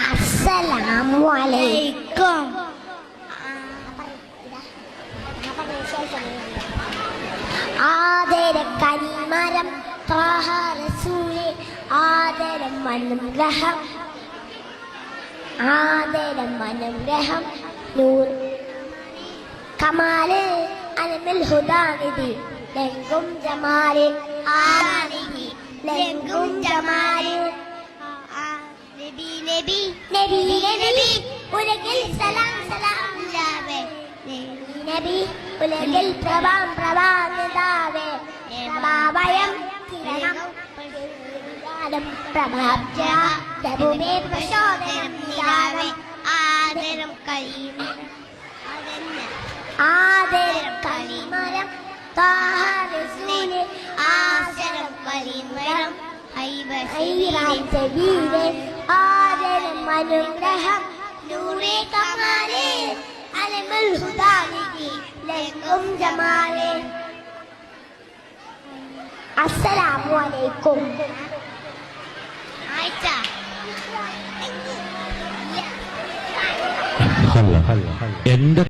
അസ്സലാമു അലൈക്കും. ആദരക്കനിമരം ത്വാഹ റസൂലേ ആദരം അനുഗ്രഹം ആദരം അനുഗ്രഹം നൂർ കമാല് അലമിൽ ഹുദാനിധി ലംഘും ജമാല് ആനിധി ലംഘും ജമാല് നബി നബി നബി നബി ഉലകിൽ സലാം സലാം ജാവേ നബി ഉലകിൽ പ്രഭാം പ്രഭാതാവേ പ്രഭാവയം കിരണം പ്രഭാബ്ജ ദബുമേ പ്രശോദനം നിലാവേ ആദരം കരീമരം ആദരം കരീമരം ത്വാഹ റസൂലേ ആദരം കരീമരം ഹൈബസബീലേ ആദരം അനുഗ്രഹം നൂറേ കമാലേ അലമുൽ ഹുദാനിധി ലംഘും ജമാലേ. അസ്സലാമു അലൈക്കും. എന്റെ